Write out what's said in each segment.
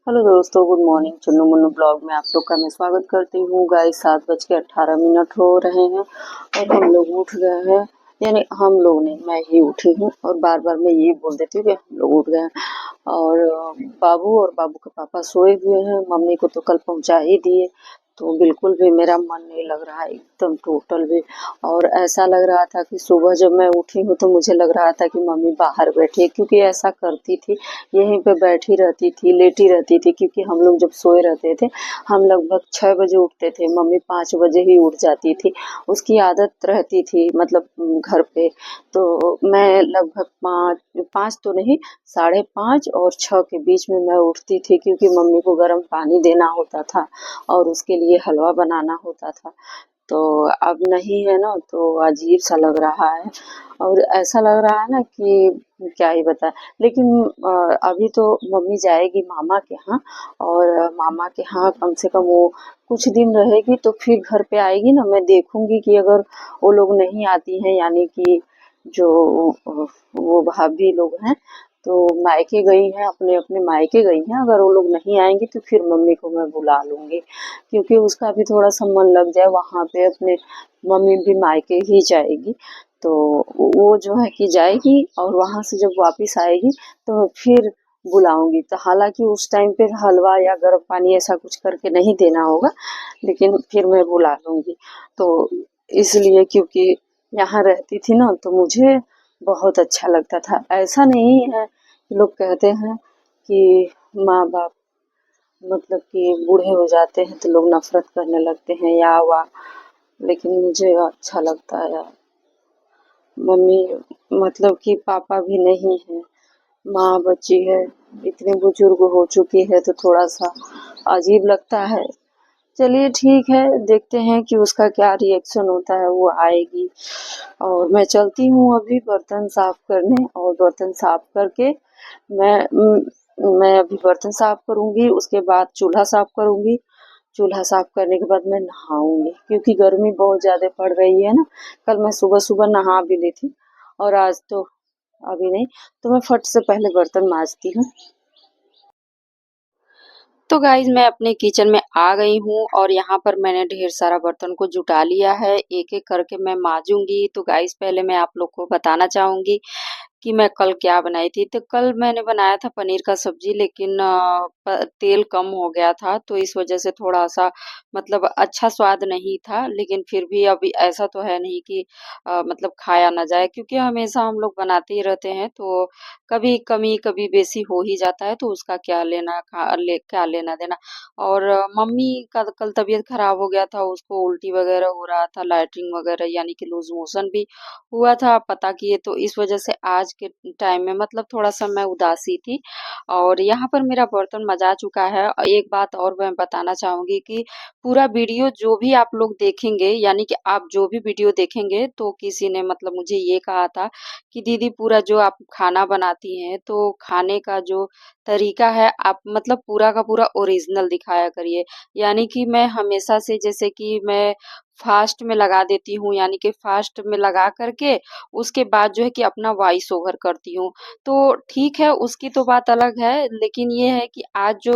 Hello दोस्तों, good morning. Chunnu Munnu blog में आप लोग का मैं स्वागत करती हूँ। गाइस 7:18 हो रहे हैं और हम लोग उठ गए हैं। यानी हम लोग नहीं, मैं ही उठी हूँ और बार बार मैं ये बोल देती हूँ कि हम लोग उठ गए हैं। और बाबू और बाबू के पापा सोए हुए हैं। मम्मी को तो कल पहुँचा ही दिए, तो बिल्कुल भी मेरा मन नहीं लग रहा है, एकदम टोटल भी। और ऐसा लग रहा था कि सुबह जब मैं उठी हूँ तो मुझे लग रहा था कि मम्मी बाहर बैठी है, क्योंकि ऐसा करती थी, यहीं पे बैठी रहती थी, लेटी रहती थी। क्योंकि हम लोग जब सोए रहते थे, हम लगभग 6 बजे उठते थे, मम्मी 5 बजे ही उठ जाती थी। उसकी आदत रहती थी, मतलब घर पे। तो मैं लगभग 5 तो नहीं, 5:30 और 6 के बीच में मैं उठती थी, क्योंकि मम्मी को गर्म पानी देना होता था और उसके लिए हलवा बनाना होता था। तो अब नहीं है ना, तो अजीब सा लग रहा है। और ऐसा लग रहा है ना कि क्या ही बताएं। लेकिन अभी तो मम्मी जाएगी मामा के यहाँ, और मामा के यहाँ कम से कम वो कुछ दिन रहेगी, तो फिर घर पे आएगी ना। मैं देखूंगी कि अगर वो लोग नहीं आती हैं, यानी कि जो वो भाभी लोग हैं, तो मायके गई हैं, अपने अपने मायके गई हैं। अगर वो लोग नहीं आएंगी तो फिर मम्मी को मैं बुला लूंगी, क्योंकि उसका भी थोड़ा सा मन लग जाए वहाँ पे। अपने मम्मी भी मायके ही जाएगी, तो वो जो है कि जाएगी, और वहाँ से जब वापस आएगी तो मैं फिर बुलाऊंगी। तो हालांकि उस टाइम पे हलवा या गर्म पानी ऐसा कुछ करके नहीं देना होगा, लेकिन फिर मैं बुला लूंगी। तो इसलिए, क्योंकि यहाँ रहती थी ना, तो मुझे बहुत अच्छा लगता था। ऐसा नहीं है, लोग कहते हैं कि माँ बाप मतलब कि बूढ़े हो जाते हैं तो लोग नफरत करने लगते हैं या वाह, लेकिन मुझे अच्छा लगता है यार। मम्मी मतलब कि पापा भी नहीं है, माँ बची है, इतनी बुजुर्ग हो चुकी है, तो थोड़ा सा अजीब लगता है। चलिए ठीक है, देखते हैं कि उसका क्या रिएक्शन होता है। वो आएगी और मैं चलती हूँ अभी बर्तन साफ करने, और बर्तन साफ करके मैं अभी बर्तन साफ करूंगी, उसके बाद चूल्हा साफ करूंगी। चूल्हा साफ करने के बाद मैं नहाऊंगी, क्योंकि गर्मी बहुत ज्यादा पड़ रही है ना। कल मैं सुबह सुबह नहा भी ली थी, और आज तो अभी नहीं। तो मैं फट से पहले बर्तन मांजती हूँ। तो गाइज मैं अपने किचन में आ गई हूँ, और यहाँ पर मैंने ढेर सारा बर्तन को जुटा लिया है। एक एक करके मैं मांजूंगी। तो गाइज पहले मैं आप लोग को बताना चाहूंगी कि मैं कल क्या बनाई थी। तो कल मैंने बनाया था पनीर का सब्जी, लेकिन तेल कम हो गया था, तो इस वजह से थोड़ा सा मतलब अच्छा स्वाद नहीं था। लेकिन फिर भी अभी ऐसा तो है नहीं कि मतलब खाया ना जाए, क्योंकि हमेशा हम लोग बनाते ही रहते हैं, तो कभी कमी कभी बेसी हो ही जाता है, तो उसका क्या लेना देना। और मम्मी का कल तबीयत खराब हो गया था, उसको उल्टी वगैरह हो रहा था, लैट्रिन वगैरह यानी कि लूज मोशन भी हुआ था, पता किए। तो इस वजह से आज के टाइम में मतलब थोड़ा सा मैं उदासी थी। और यहाँ पर मेरा बर्तन मजा चुका है। और एक बात और मैं बताना चाहूंगी कि पूरा वीडियो जो भी आप लोग देखेंगे, यानी कि आप जो भी वीडियो देखेंगे, तो किसी ने मतलब मुझे ये कहा था कि दीदी पूरा जो आप खाना बनाती हैं, तो खाने का जो तरीका है आप मतलब पूरा का पूरा ओरिजिनल दिखाया करिए। यानी कि मैं हमेशा से, जैसे कि मैं फास्ट में लगा देती हूँ, यानी कि फास्ट में लगा करके उसके बाद जो है कि अपना वॉइस ओवर करती हूँ। तो ठीक है, उसकी तो बात अलग है, लेकिन ये है कि आज जो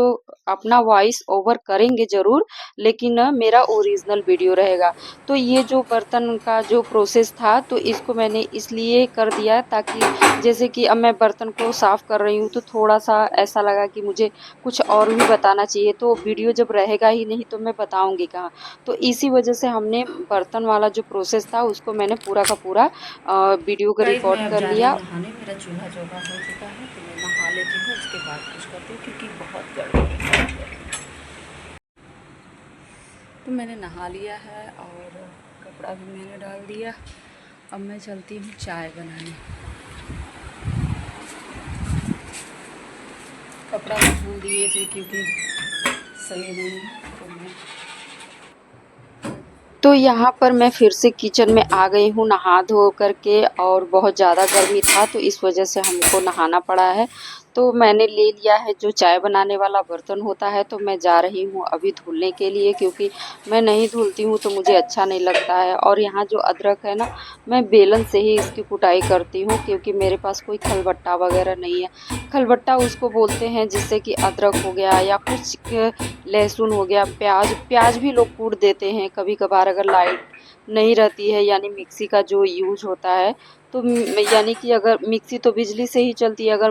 अपना वॉइस ओवर करेंगे जरूर, लेकिन मेरा ओरिजिनल वीडियो रहेगा। तो ये जो बर्तन का जो प्रोसेस था, तो इसको मैंने इसलिए कर दिया ताकि जैसे कि अब मैं बर्तन को साफ कर रही हूँ, तो थोड़ा सा ऐसा लगा कि मुझे कुछ और भी बताना चाहिए। तो वीडियो जब रहेगा ही नहीं तो मैं बताऊंगी कहाँ। तो इसी वजह से हमने बर्तन वाला जो प्रोसेस था उसको मैंने पूरा का पूरा वीडियो को गाइस रिकॉर्ड मैं अब कर जा रही हूँ लिया। नहाने। मेरा चूल्हा चौका हो चुका है, तो मैं नहा लेती हूँ, उसके बाद कुछ करती हूँ, क्योंकि बहुत गर्मी है, बहुत गर्मी है। तो मैंने नहा लिया है और कपड़ा भी मैंने डाल दिया। अब मैं चलती हूँ चाय बनाने। कपड़ा धुल दिए थे क्योंकि सही नहीं है, तो मैं तो यहाँ पर मैं फिर से किचन में आ गई हूँ नहा धो करके, और बहुत ज़्यादा गर्मी था, तो इस वजह से हमको नहाना पड़ा है। तो मैंने ले लिया है जो चाय बनाने वाला बर्तन होता है, तो मैं जा रही हूँ अभी धुलने के लिए, क्योंकि मैं नहीं धुलती हूँ तो मुझे अच्छा नहीं लगता है। और यहाँ जो अदरक है ना, मैं बेलन से ही इसकी कुटाई करती हूँ, क्योंकि मेरे पास कोई खलबट्टा वगैरह नहीं है। खलबट्टा उसको बोलते हैं जिससे कि अदरक हो गया या कुछ लहसुन हो गया, प्याज प्याज भी लोग कूट देते हैं कभी कभार, अगर लाइट नहीं रहती है, यानी मिक्सी का जो यूज होता है। तो यानी कि अगर मिक्सी तो बिजली से ही चलती है, अगर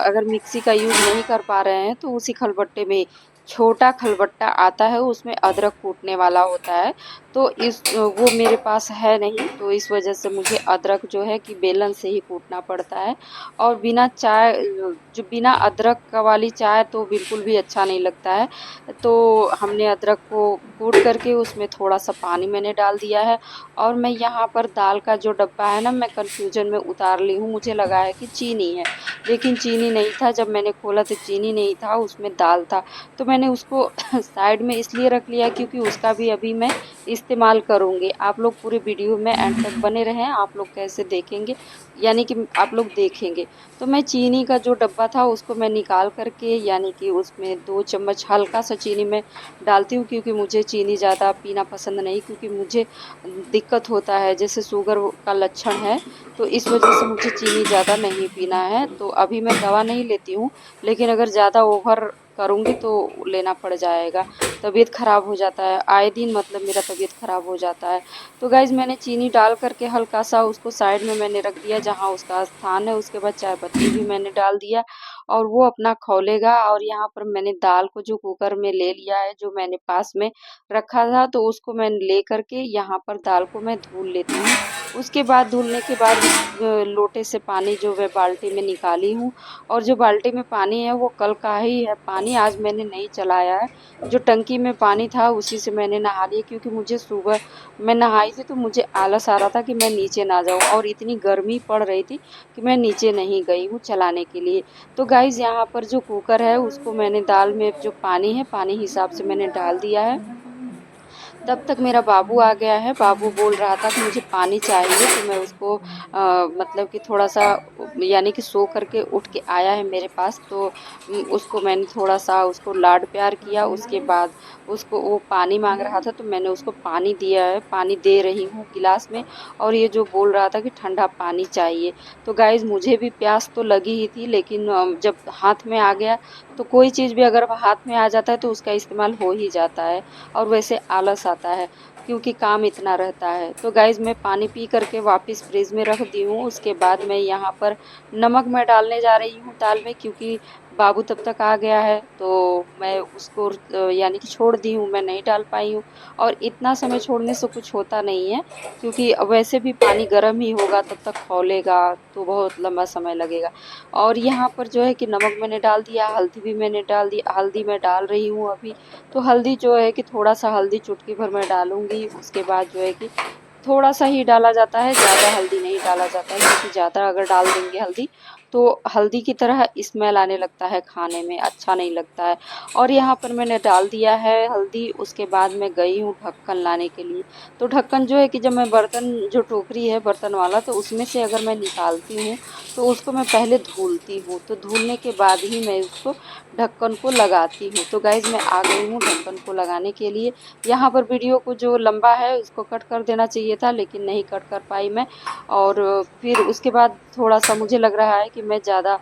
अगर मिक्सी का यूज नहीं कर पा रहे हैं तो उसी खलबट्टे में छोटा खलबट्टा आता है, उसमें अदरक कूटने वाला होता है। तो वो मेरे पास है नहीं, तो इस वजह से मुझे अदरक जो है कि बेलन से ही कूटना पड़ता है। और बिना अदरक का वाली चाय तो बिल्कुल भी अच्छा नहीं लगता है। तो हमने अदरक को कूट करके उसमें थोड़ा सा पानी मैंने डाल दिया है। और मैं यहाँ पर दाल का जो डब्बा है ना, मैं कंफ्यूजन में उतार ली हूँ, मुझे लगा है कि चीनी है, लेकिन चीनी नहीं था। जब मैंने खोला तो चीनी नहीं था, उसमें दाल था। तो मैंने उसको साइड में इसलिए रख लिया क्योंकि उसका भी अभी मैं इस्तेमाल करूँगी। आप लोग पूरे वीडियो में एंड तक बने रहें, आप लोग कैसे देखेंगे, यानी कि आप लोग देखेंगे। तो मैं चीनी का जो डब्बा था उसको मैं निकाल करके, यानी कि उसमें 2 चम्मच हल्का सा चीनी मैं डालती हूँ, क्योंकि मुझे चीनी ज़्यादा पीना पसंद नहीं, क्योंकि मुझे दिक्कत होता है, जैसे शुगर का लक्षण है। तो इस वजह से मुझे चीनी ज़्यादा नहीं पीना है। तो अभी मैं दवा नहीं लेती हूँ, लेकिन अगर ज़्यादा ओवर करूँगी तो लेना पड़ जाएगा। तबीयत ख़राब हो जाता है, आए दिन मतलब मेरा तबीयत ख़राब हो जाता है। तो गाइज़ मैंने चीनी डाल करके हल्का सा उसको साइड में मैंने रख दिया जहाँ उसका स्थान है। उसके बाद चाय पत्ती भी मैंने डाल दिया और वो अपना खौलेगा। और यहाँ पर मैंने दाल को जो कुकर में ले लिया है, जो मैंने पास में रखा था, तो उसको मैं ले करके यहाँ पर दाल को मैं धुल लेती हूँ। उसके बाद धुलने के बाद लोटे से पानी जो मैं बाल्टी में निकाली हूँ, और जो बाल्टी में पानी है वो कल का ही है पानी, आज मैंने नहीं चलाया है। जो टंकी में पानी था उसी से मैंने नहा लिया, क्योंकि मुझे सुबह मैं नहाई थी तो मुझे आलस आ रहा था कि मैं नीचे ना जाऊँ, और इतनी गर्मी पड़ रही थी कि मैं नीचे नहीं गई हूँ चलाने के लिए। तो गाइज़ यहाँ पर जो कुकर है उसको मैंने दाल में जो पानी है, पानी हिसाब से मैंने डाल दिया है। तब तक मेरा बाबू आ गया है। बाबू बोल रहा था कि मुझे पानी चाहिए, तो मैं उसको मतलब कि थोड़ा-सा यानी कि सो करके उठ के आया है मेरे पास, तो उसको मैंने थोड़ा-सा उसको लाड प्यार किया। उसके बाद उसको वो पानी माँग रहा था तो मैंने उसको पानी दिया है, पानी दे रही हूँ गिलास में। और ये जो बोल रहा था कि ठंडा पानी चाहिए। तो गाइज़ मुझे भी प्यास तो लगी ही थी, लेकिन जब हाथ में आ गया तो कोई चीज़ भी अगर हाथ में आ जाता है तो उसका इस्तेमाल हो ही जाता है। और वैसे आलस आता है, क्योंकि काम इतना रहता है। तो गाइज़ मैं पानी पी करके वापस फ्रिज में रख दी हूँ। उसके बाद मैं यहाँ पर नमक मैं डालने जा रही हूँ दाल में, क्योंकि बाबू तब तक आ गया है, तो मैं उसको यानी कि छोड़ दी हूँ, मैं नहीं डाल पाई हूँ। और इतना समय छोड़ने से कुछ होता नहीं है, क्योंकि वैसे भी पानी गर्म ही होगा, तब तक खौलेगा तो बहुत लंबा समय लगेगा। और यहाँ पर जो है कि नमक मैंने डाल दिया, हल्दी भी मैंने डाल दी, हल्दी मैं डाल रही हूँ अभी। तो हल्दी जो है कि थोड़ा-सा हल्दी चुटकी भर मैं डालूँगी। उसके बाद जो है कि थोड़ा-सा ही डाला जाता है, ज़्यादा हल्दी नहीं डाला जाता है, क्योंकि ज़्यादा अगर डाल देंगे हल्दी, तो हल्दी की तरह स्मेल आने लगता है, खाने में अच्छा नहीं लगता है। और यहाँ पर मैंने डाल दिया है हल्दी। उसके बाद मैं गई हूँ ढक्कन लाने के लिए। तो ढक्कन जो है कि जब मैं बर्तन जो टोकरी है बर्तन वाला, तो उसमें से अगर मैं निकालती हूँ, तो उसको मैं पहले धुलती हूँ। तो धुलने के बाद ही मैं उसको ढक्कन को लगाती हूँ। तो गाइज़ मैं आ गई हूँ ढक्कन को लगाने के लिए। यहाँ पर वीडियो को जो लंबा है उसको कट कर देना चाहिए था, लेकिन नहीं कट कर पाई मैं। और फिर उसके बाद थोड़ा-सा मुझे लग रहा है कि मैं ज़्यादा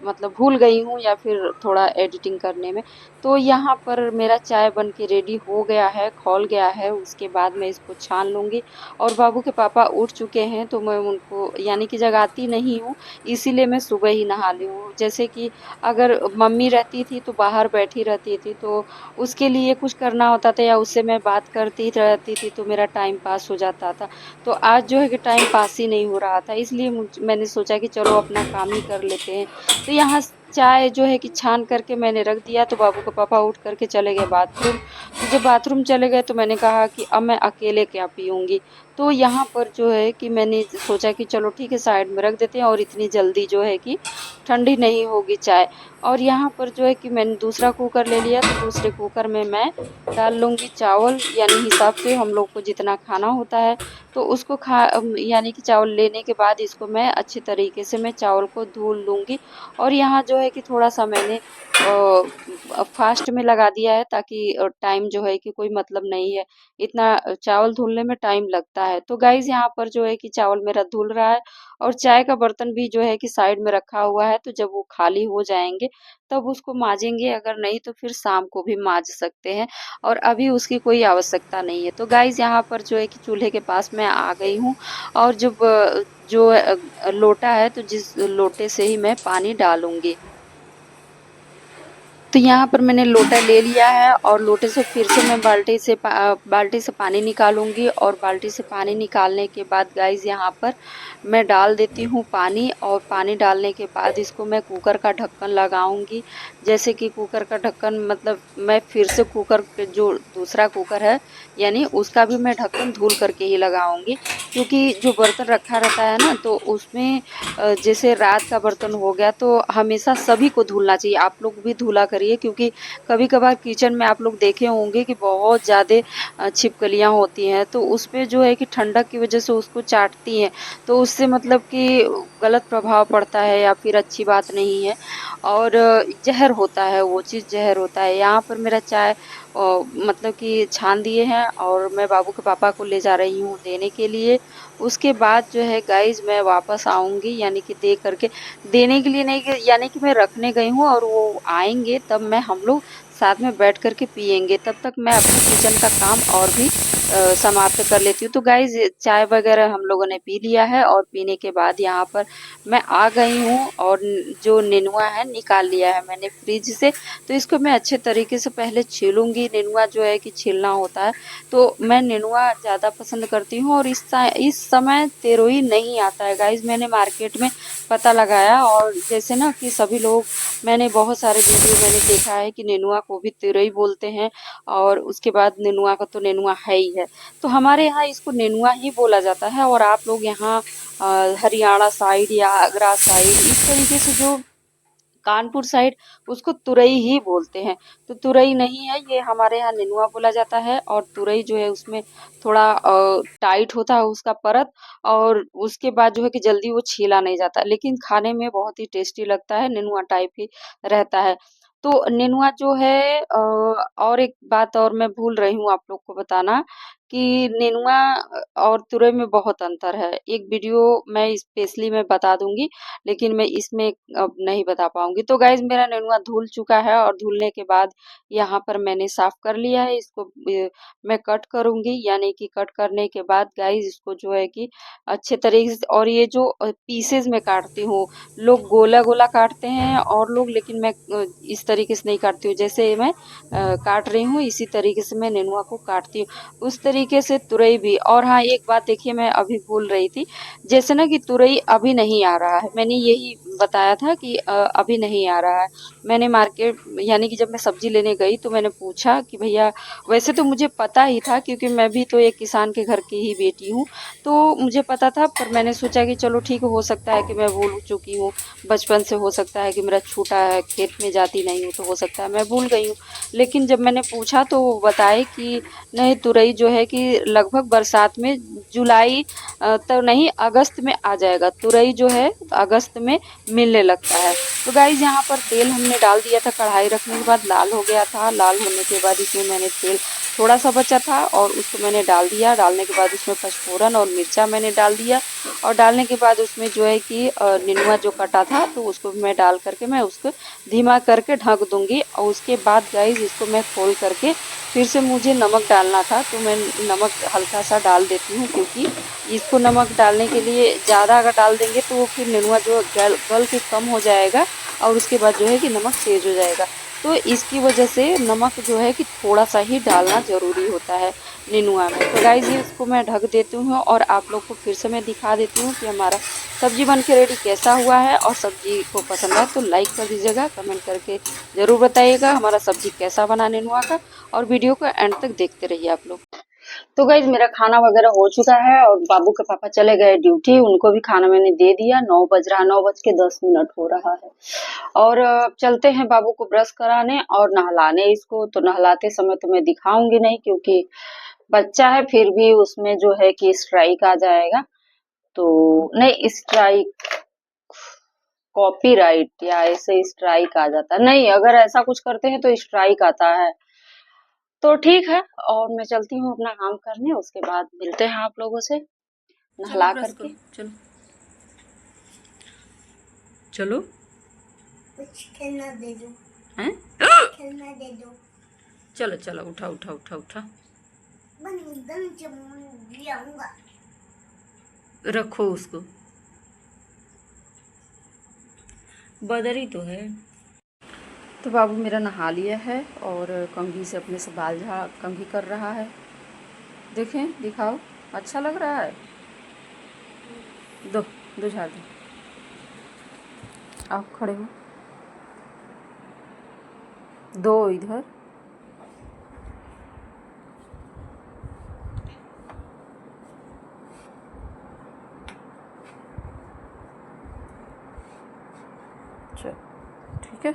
मतलब भूल गई हूँ, या फिर थोड़ा एडिटिंग करने में। तो यहाँ पर मेरा चाय बन के रेडी हो गया है, खौल गया है। उसके बाद मैं इसको छान लूँगी। और बाबू के पापा उठ चुके हैं, तो मैं उनको यानी कि जगाती नहीं हूँ, इसीलिए मैं सुबह ही नहा ली हूँ। जैसे कि अगर मम्मी रहती थी तो बाहर बैठी रहती थी, तो उसके लिए कुछ करना होता था या उससे मैं बात करती रहती थी, तो मेरा टाइम पास हो जाता था। तो आज जो है कि टाइम पास ही नहीं हो रहा था, इसलिए मैंने सोचा कि चलो अपना काम ही कर लेते हैं। तो यहाँ चाय जो है कि छान करके मैंने रख दिया, तो बाबू का पापा उठ करके चले गए बाथरूम। तो जब बाथरूम चले गए तो मैंने कहा कि अब मैं अकेले क्या पीऊँगी। तो यहाँ पर जो है कि मैंने सोचा कि चलो ठीक है साइड में रख देते हैं, और इतनी जल्दी जो है कि ठंडी नहीं होगी चाय। और यहाँ पर जो है कि मैंने दूसरा कुकर ले लिया, तो दूसरे कुकर में मैं डाल लूँगी चावल, यानी हिसाब से हम लोग को जितना खाना होता है, तो उसको यानी कि चावल लेने के बाद इसको मैं अच्छे तरीके से मैं चावल को धुल लूँगी। और यहाँ जो है कि थोड़ा-सा मैंने फास्ट में लगा दिया है, ताकि टाइम जो है कि कोई मतलब नहीं है, इतना चावल धुलने में टाइम लगता है। तो गाइज़ यहाँ पर जो है कि चावल मेरा धुल रहा है, और चाय का बर्तन भी जो है कि साइड में रखा हुआ है, तो जब वो खाली हो जाएँगे तब उसको माँजेंगे, अगर नहीं तो फिर शाम को भी माँज सकते हैं, और अभी उसकी कोई आवश्यकता नहीं है। तो गाइज़ यहाँ पर जो है कि चूल्हे के पास मैं आ गई हूँ, और जब जो लोटा है, तो जिस लोटे से ही मैं पानी डालूँगी। तो यहाँ पर मैंने लोटा ले लिया है, और लोटे से फिर से मैं बाल्टी से पानी निकालूंगी, और बाल्टी से पानी निकालने के बाद गाइज यहाँ पर मैं डाल देती हूँ पानी, और पानी डालने के बाद इसको मैं कुकर का ढक्कन लगाऊंगी। जैसे कि कुकर का ढक्कन मतलब मैं फिर से कुकर के जो दूसरा कुकर है, यानी उसका भी मैं ढक्कन धुल करके ही लगाऊंगी, क्योंकि जो बर्तन रखा रहता है ना, तो उसमें जैसे रात का बर्तन हो गया, तो हमेशा सभी को धुलना चाहिए। आप लोग भी धुला करिए, क्योंकि कभी-कभार किचन में आप लोग देखे होंगे कि बहुत ज़्यादा छिपकलियाँ होती हैं, तो उसपे जो है कि ठंडक की वजह से उसको चाटती हैं, तो उससे मतलब कि गलत प्रभाव पड़ता है, या फिर अच्छी बात नहीं है, और ज़हर होता है, वो चीज़ ज़हर होता है। यहाँ पर मेरा चाय मतलब कि छान दिए हैं, और मैं बाबू के पापा को ले जा रही हूँ देने के लिए। उसके बाद जो है गाइज़ मैं वापस आऊँगी, यानी कि दे करके, देने के लिए नहीं, कि यानी कि मैं रखने गई हूँ, और वो आएँगे तब मैं हम लोग साथ में बैठ कर के पिएँगे। तब तक मैं अपने किचन का काम और भी समाप्त कर लेती हूँ। तो गाइज़ चाय वग़ैरह हम लोगों ने पी लिया है, और पीने के बाद यहाँ पर मैं आ गई हूँ, और जो नेनुआ है निकाल लिया है मैंने फ्रिज से। तो इसको मैं अच्छे तरीके से पहले छीलूँगी। नेनुआ जो है कि छीलना होता है, तो मैं नेनुआ ज़्यादा पसंद करती हूँ, और इस समय तरोई नहीं आता है गाइज़। मैंने मार्केट में पता लगाया, और जैसे ना कि सभी लोग, मैंने बहुत सारे वीडियो मैंने देखा है कि नेनुआ को भी तरोई बोलते हैं, और उसके बाद नेनुआ का तो नेनुआ है ही है। तो हमारे यहाँ इसको नेनुआ ही बोला जाता है, और आप लोग यहाँ हरियाणा साइड या आगरा साइड इस तरीके से, जो कानपुर साइड, उसको तुरई ही बोलते हैं। तो तुरई नहीं है ये, हमारे यहाँ नेनुआ बोला जाता है। और तुरई जो है उसमें थोड़ा टाइट होता है उसका परत, और उसके बाद जो है कि जल्दी वो छीला नहीं जाता, लेकिन खाने में बहुत ही टेस्टी लगता है, नेनुआ टाइप ही रहता है। तो नेनुआ जो है और एक बात और मैं भूल रही हूँ आप लोग को बताना, कि नेनुआ और तुरई में बहुत अंतर है। एक वीडियो मैं स्पेशली मैं बता दूंगी, लेकिन मैं इसमें अब नहीं बता पाऊंगी। तो गाइज मेरा नेनुआ धुल चुका है, और धुलने के बाद यहाँ पर मैंने साफ कर लिया है। इसको मैं कट करूंगी, यानी कि कट करने के बाद गाइज इसको जो है कि अच्छे तरीके से, और ये जो पीसेज में काटती हूँ, लोग गोला गोला काटते हैं और लोग, लेकिन मैं इस तरीके से नहीं काटती हूँ। जैसे मैं काट रही हूँ इसी तरीके से मैं नेनुआ को काटती हूँ, उस तरीके से तुरई भी। और हाँ, एक बात देखिए, मैं अभी भूल रही थी, जैसे ना कि तुरई अभी नहीं आ रहा है, मैंने यही बताया था कि अभी नहीं आ रहा है। मैंने मार्केट, यानी कि जब मैं सब्जी लेने गई तो मैंने पूछा कि भैया, वैसे तो मुझे पता ही था, क्योंकि मैं भी तो एक किसान के घर की ही बेटी हूँ, तो मुझे पता था, पर मैंने सोचा कि चलो ठीक, हो सकता है कि मैं भूल चुकी हूँ, बचपन से हो सकता है कि मेरा छूटा है, खेत में जाती नहीं हूँ, तो हो सकता है मैं भूल गई हूँ। लेकिन जब मैंने पूछा तो वो बताए कि नहीं, तुरई जो है कि लगभग बरसात में, जुलाई तो नहीं, अगस्त में आ जाएगा। तुरई जो है अगस्त में मिलने लगता है। तो गाइज यहाँ पर तेल हमने डाल दिया था, कढ़ाई रखने के बाद लाल हो गया था। लाल होने के बाद इसमें मैंने तेल थोड़ा सा बचा था, और उसको मैंने डाल दिया। डालने के बाद उसमें पचफोरन और मिर्चा मैंने डाल दिया, और डालने के बाद उसमें जो है कि नेनुआ जो कटा था, तो उसको भी मैं डाल करके मैं उसको धीमा करके ढक दूंगी। और उसके बाद गाइज इसको मैं खोल करके, फिर से मुझे नमक डालना था, तो मैं नमक हल्का सा डाल देती हूँ, क्योंकि इसको नमक डालने के लिए ज़्यादा अगर डाल देंगे तो फिर नेनुआ जो गल के कम हो जाएगा, और उसके बाद जो है कि नमक तेज हो जाएगा। तो इसकी वजह से नमक जो है कि थोड़ा सा ही डालना ज़रूरी होता है। नेनुआ में। तो गाइस ये इसको मैं ढक देती हूँ और आप लोग को फिर से मैं दिखा देती हूँ कि हमारा सब्जी बन के रेडी कैसा हुआ है। और सब्जी को पसंद आए तो लाइक कर दीजिएगा, कमेंट करके ज़रूर बताइएगा हमारा सब्जी कैसा बना नेनुआ का, और वीडियो को एंड तक देखते रहिए आप लोग। तो गाइज मेरा खाना वगैरह हो चुका है और बाबू के पापा चले गए ड्यूटी, उनको भी खाना मैंने दे दिया। 9 बज रहा, 9:10 हो रहा है। और चलते हैं बाबू को ब्रश कराने और नहलाने इसको। तो नहलाते समय तो मैं दिखाऊंगी नहीं क्योंकि बच्चा है, फिर भी उसमें जो है कि स्ट्राइक आ जाएगा। तो नहीं, स्ट्राइक कॉपीराइट या ऐसे स्ट्राइक आ जाता है। नहीं, अगर ऐसा कुछ करते हैं तो स्ट्राइक आता है। तो ठीक है, और मैं चलती हूँ अपना काम करने, उसके बाद मिलते हैं आप लोगों से नहला करके। चलो चलो कुछ खेलना दे दो। हैं? खेलना दे दो। चलो चलो, उठा उठा उठा उठा, मैं एकदम चमन आऊंगा। रखो उसको, बदरी तो है। तो बाबू मेरा नहा लिया है और कंघी से अपने से बाल झाड़ कंघी कर रहा है। देखें, दिखाओ, अच्छा लग रहा है। दो दो झाड़ दो, आप खड़े हो, दो इधर। चलो ठीक है।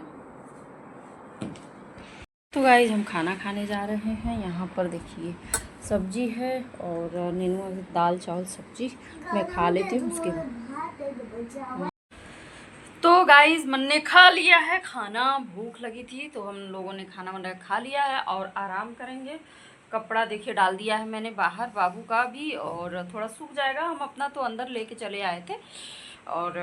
तो गाइस हम खाना खाने जा रहे हैं। यहाँ पर देखिए सब्जी है और नेनुआ की दाल चावल सब्जी मैं खा लेती हूँ उसके बाद। तो गाइस मैंने खा लिया है खाना, भूख लगी थी तो हम लोगों ने खाना वाना खा लिया है और आराम करेंगे। कपड़ा देखिए डाल दिया है मैंने बाहर, बाबू का भी, और थोड़ा सूख जाएगा। हम अपना तो अंदर लेके चले आए थे और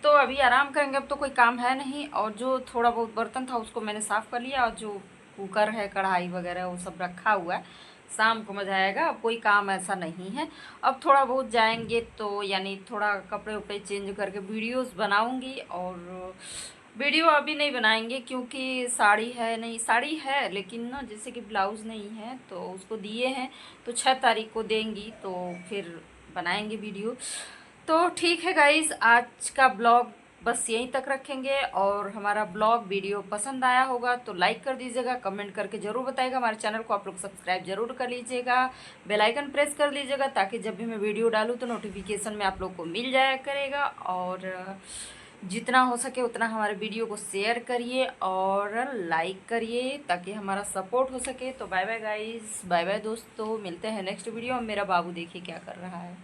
तो अभी आराम करेंगे। अब तो कोई काम है नहीं, और जो थोड़ा बहुत बर्तन था उसको मैंने साफ़ कर लिया, और जो कुकर है कढ़ाई वगैरह वो सब रखा हुआ है, शाम को मज़ा आएगा। अब कोई काम ऐसा नहीं है। अब थोड़ा बहुत जाएंगे तो यानी थोड़ा कपड़े उपड़े चेंज करके वीडियोस बनाऊंगी। और वीडियो अभी नहीं बनाएंगे क्योंकि साड़ी है नहीं, साड़ी है लेकिन ना जैसे कि ब्लाउज़ नहीं है तो उसको दिए हैं, तो 6 तारीख को देंगी तो फिर बनाएंगे वीडियो। तो ठीक है गाइज़, आज का ब्लॉग बस यहीं तक रखेंगे। और हमारा ब्लॉग वीडियो पसंद आया होगा तो लाइक कर दीजिएगा, कमेंट करके ज़रूर बताइएगा। हमारे चैनल को आप लोग सब्सक्राइब जरूर कर लीजिएगा, बेल आइकन प्रेस कर लीजिएगा ताकि जब भी मैं वीडियो डालूँ तो नोटिफिकेशन में आप लोग को मिल जाया करेगा। और जितना हो सके उतना हमारे वीडियो को शेयर करिए और लाइक करिए ताकि हमारा सपोर्ट हो सके। तो bye bye guys, bye bye दोस्तों, मिलते हैं नेक्स्ट वीडियो में। मेरा बाबू देखिए क्या कर रहा है।